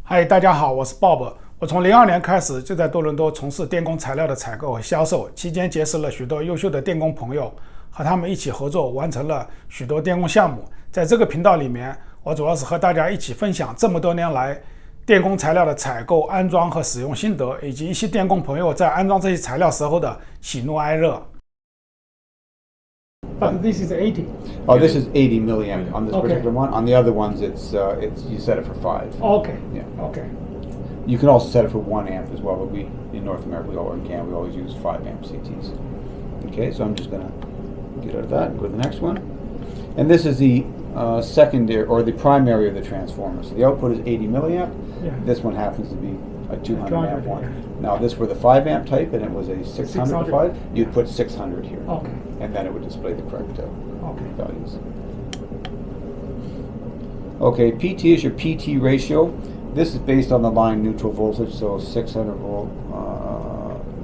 嗨，大家好，我是 Bob。我从02年开始就在多伦多从事电工材料的采购和销售，期间结识了许多优秀的电工朋友，和他们一起合作，完成了许多电工项目。在这个频道里面，我主要是和大家一起分享这么多年来电工材料的采购、安装和使用心得，以及一些电工朋友在安装这些材料时候的喜怒哀乐。But this is 80. Oh, this is 80 milliamp on this particular one. On the other ones, it's you set it for 5. Okay. Yeah. Okay. You can also set it for 1 amp as well, but we in North America we always use 5 amp CTs. Okay, so I'm just gonna get out of that and go to the next one. And this is the secondary or the primary of the transformer. So the output is 80 milliamp. Yeah. This one happens to be a 200 amp one. Yeah. Now, if this were the 5 amp type and it was a 600 to 5, you'd put 600 here. Okay. And then it would display the correct Okay. values. Okay, PT is your PT ratio. This is based on the line neutral voltage, so 600 volt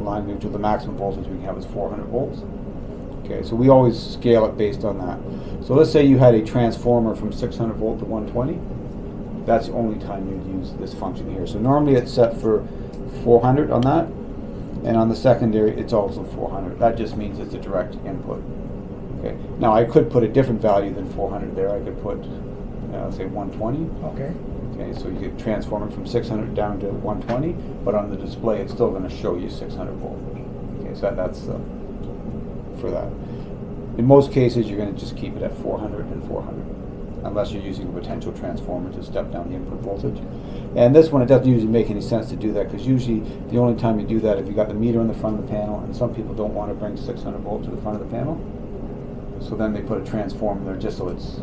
line neutral. The maximum voltage we can have is 400 volts. Okay, so we always scale it based on that. So let's say you had a transformer from 600 volt to 120. That's the only time you'd use this function here. So normally it's set for 400 on that, and on the secondary it's also 400. That just means it's a direct input. Okay. Now I could put a different value than 400 there. I could put, say 120. Okay. Okay, so you could transform it from 600 down to 120, but on the display it's still going to show you 600 volt. Okay, so that's for that. In most cases you're going to just keep it at 400 and 400. Unless you're using a potential transformer to step down the input voltage. And this one, it doesn't usually make any sense to do that, because usually the only time you do that if you got the meter in the front of the panel, and some people don't want to bring 600 volt to the front of the panel, so then they put a transformer there just so it's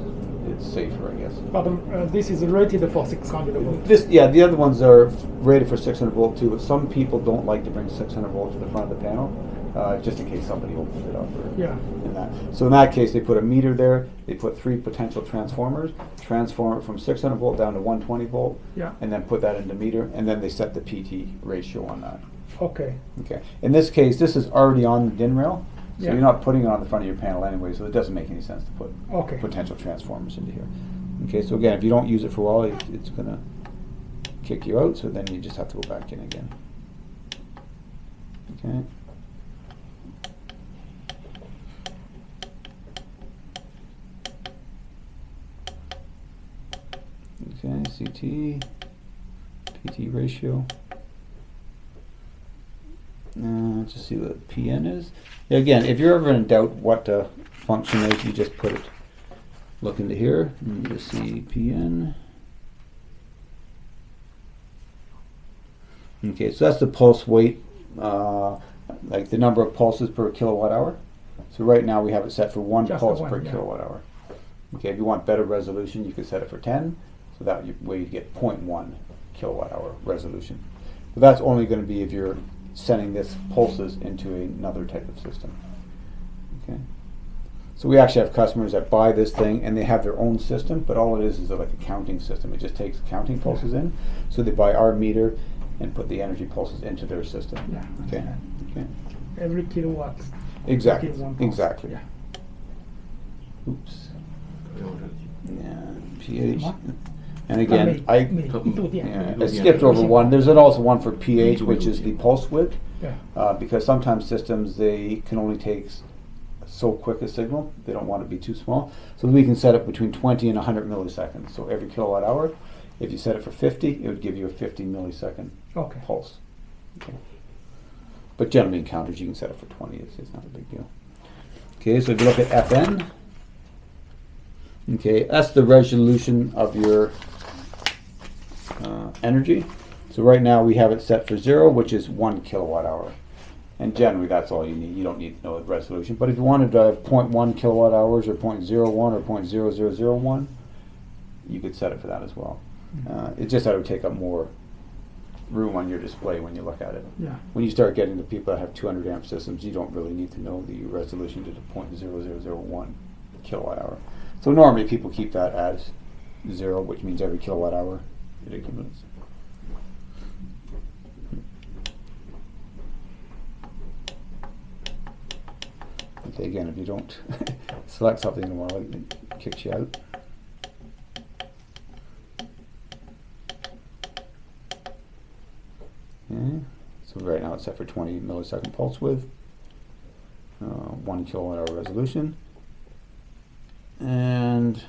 safer, I guess. But this is rated for 600 volt. The other ones are rated for 600 volt too, but some people don't like to bring 600 volt to the front of the panel, just in case somebody opens it up or in that. So in that case, they put a meter there. They put 3 potential transformers, transform it from 600 volt down to 120 volt, and then put that into meter, and then they set the PT ratio on that. Okay. Okay. In this case, this is already on the DIN rail, so you're not putting it on the front of your panel anyway, so it doesn't make any sense to put potential transformers into here. Okay, so again, if you don't use it for a while, it's going to kick you out, so then you just have to go back in again. Okay. Okay, CT, PT ratio. Let's just see what PN is. Again, if you're ever in doubt what the function is, you just put it. Look into here, and you just see PN. Okay, so that's the pulse weight, like the number of pulses per kilowatt hour. So right now we have it set for 1 pulse per kilowatt hour. Okay, if you want better resolution, you could set it for 10. So that way you get 0.1 kilowatt hour resolution. But that's only going to be if you're sending this pulses into another type of system. Okay. So we actually have customers that buy this thing and they have their own system, but all it is like a counting system. It just takes counting pulses in. So they buy our meter and put the energy pulses into their system. Okay. Okay. Every kilowatt. Exactly. Exactly. Oops. Yeah. pH. And again, I skipped over one. There's also one for pH, which is the pulse width, because sometimes systems, they can only take so quick a signal. They don't want it to be too small. So we can set it between 20 and 100 milliseconds. So every kilowatt hour, if you set it for 50, it would give you a 50 millisecond pulse. Okay. But generally in counters, you can set it for 20. It's not a big deal. Okay, so if you look at FN, okay, that's the resolution of your energy. So right now we have it set for 0, which is 1 kilowatt hour. And generally that's all you need. You don't need to know the resolution. But if you wanted 0.1 kilowatt hours or 0.01 or 0.0001, you could set it for that as well. It's just that it would take up more room on your display when you look at it. When you start getting to people that have 200 amp systems, you don't really need to know the resolution to the 0.0001 kilowatt hour. So normally people keep that as 0, which means every kilowatt hour it accumulates. Okay, again, if you don't select something in a while, it kicks you out. So right now it's set for 20 millisecond pulse width, 1 kilowatt hour resolution. And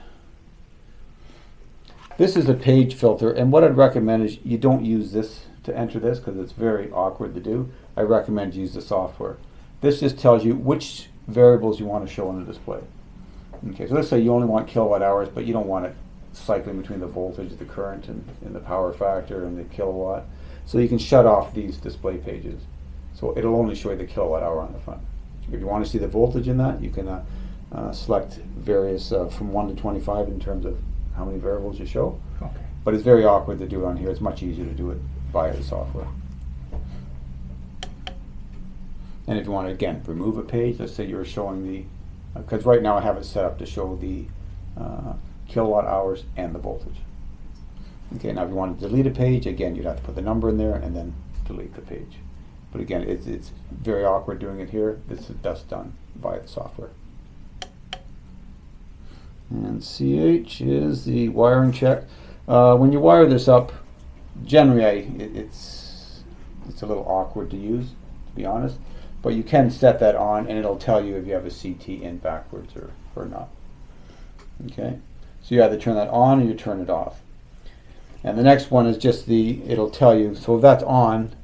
this is a page filter, and what I'd recommend is you don't use this to enter this because it's very awkward to do. I recommend you use the software. This just tells you which variables you want to show on the display. Okay, so let's say you only want kilowatt hours, but you don't want it cycling between the voltage, the current, and the power factor and the kilowatt. So you can shut off these display pages. So it'll only show you the kilowatt hour on the front. If you want to see the voltage in that, you can select various from 1 to 25 in terms of how many variables you show. Okay. But it's very awkward to do it on here. It's much easier to do it via the software. And if you want to, again, remove a page, let's say you're showing the, because right now I have it set up to show the kilowatt hours and the voltage. Okay, now if you want to delete a page, again, you'd have to put the number in there and then delete the page. But again, it's very awkward doing it here. That's done via the software. And CH is the wiring check. When you wire this up, generally it's a little awkward to use, to be honest. But you can set that on and it'll tell you if you have a CT in backwards or not. Okay, so you either turn that on or you turn it off. And the next one is just it'll tell you, so if that's on,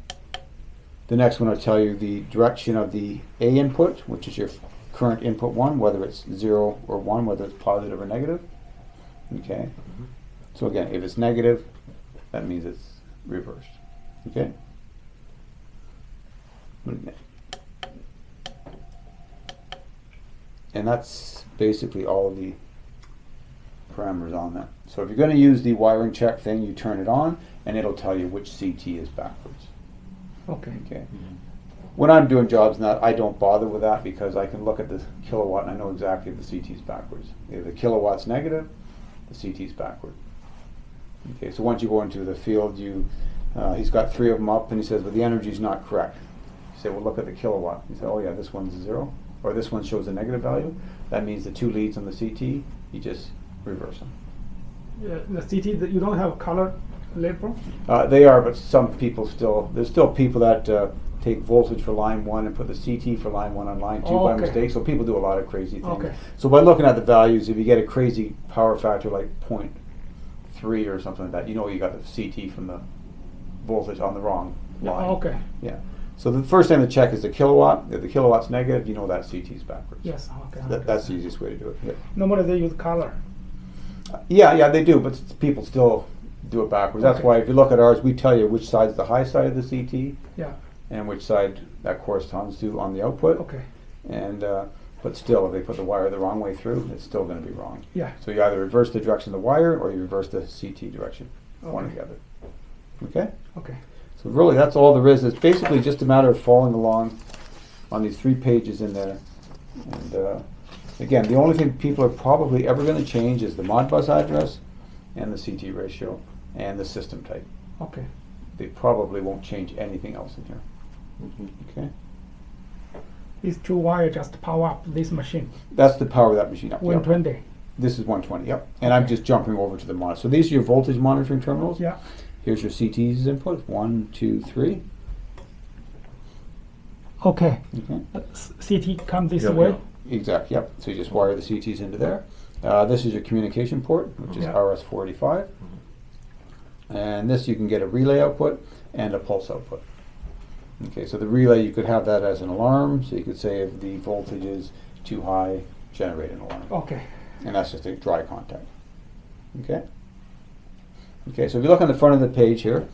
the next one will tell you the direction of the A input, which is your current input 1, whether it's 0 or 1, whether it's positive or negative. Okay, so again, if it's negative, that means it's reversed. Okay. And that's basically all of the parameters on that. So if you're going to use the wiring check thing, you turn it on and it'll tell you which CT is backwards. Okay. Okay. When I'm doing jobs now, I don't bother with that because I can look at the kilowatt and I know exactly if the CT is backwards. If the kilowatt's negative, the CT is backward. Okay, so once you go into the field, he's got 3 of them up and he says, well, the energy is not correct. You say, well, look at the kilowatt. You say, oh yeah, this one's 0. Or this one shows a negative value. That means the 2 leads on the CT, you just reverse them. Yeah, the CT, you don't have color label? They are, but some people there's still people that take voltage for line 1 and put the CT for line 1 on line 2 by mistake. So people do a lot of crazy things. Okay. So by looking at the values, if you get a crazy power factor like 0.3 or something like that, you know you got the CT from the voltage on the wrong line. Okay. Yeah. So the first thing to check is the kilowatt. If the kilowatt's negative, you know that CT is backwards. Yes. Okay. That's the easiest way to do it. Yeah. Normally they use color. Yeah, they do, but people still do it backwards. That's why if you look at ours, we tell you which side's the high side of the CT. Yeah. And which side that corresponds to on the output. Okay. And but still, if they put the wire the wrong way through, it's still going to be wrong. Yeah. So you either reverse the direction of the wire or you reverse the CT direction, one or the other. Okay. Okay. So really, that's all there is. It's basically just a matter of following along on these 3 pages in there. And again, the only thing people are probably ever going to change is the Modbus address and the CT ratio and the system type. Okay. They probably won't change anything else in here. Okay. These 2 wires just power up this machine. That's the power of that machine up. 120. Yep. This is 120. Yep. And I'm just jumping over to the monitor. So these are your voltage monitoring terminals. Yeah. Here's your CT's input. 1, 2, 3. Okay. Okay. CT comes this way. Exactly. Yep. So you just wire the CTs into there. This is your communication port, which is RS485. And this you can get a relay output and a pulse output. Okay, so the relay, you could have that as an alarm, so you could say if the voltage is too high, generate an alarm. Okay. And that's just a dry contact. Okay? Okay, so if you look on the front of the page here,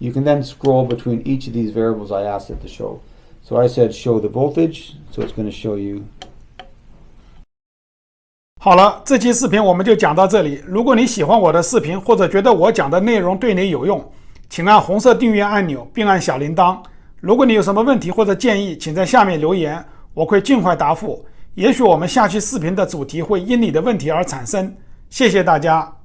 you can then scroll between each of these variables I asked it to show. So I said show the voltage, so it's going to show you. 好了，这期视频我们就讲到这里。如果你喜欢我的视频，或者觉得我讲的内容对你有用，请按红色订阅按钮，并按小铃铛。如果你有什么问题或者建议，请在下面留言，我会尽快答复。也许我们下期视频的主题会因你的问题而产生。谢谢大家。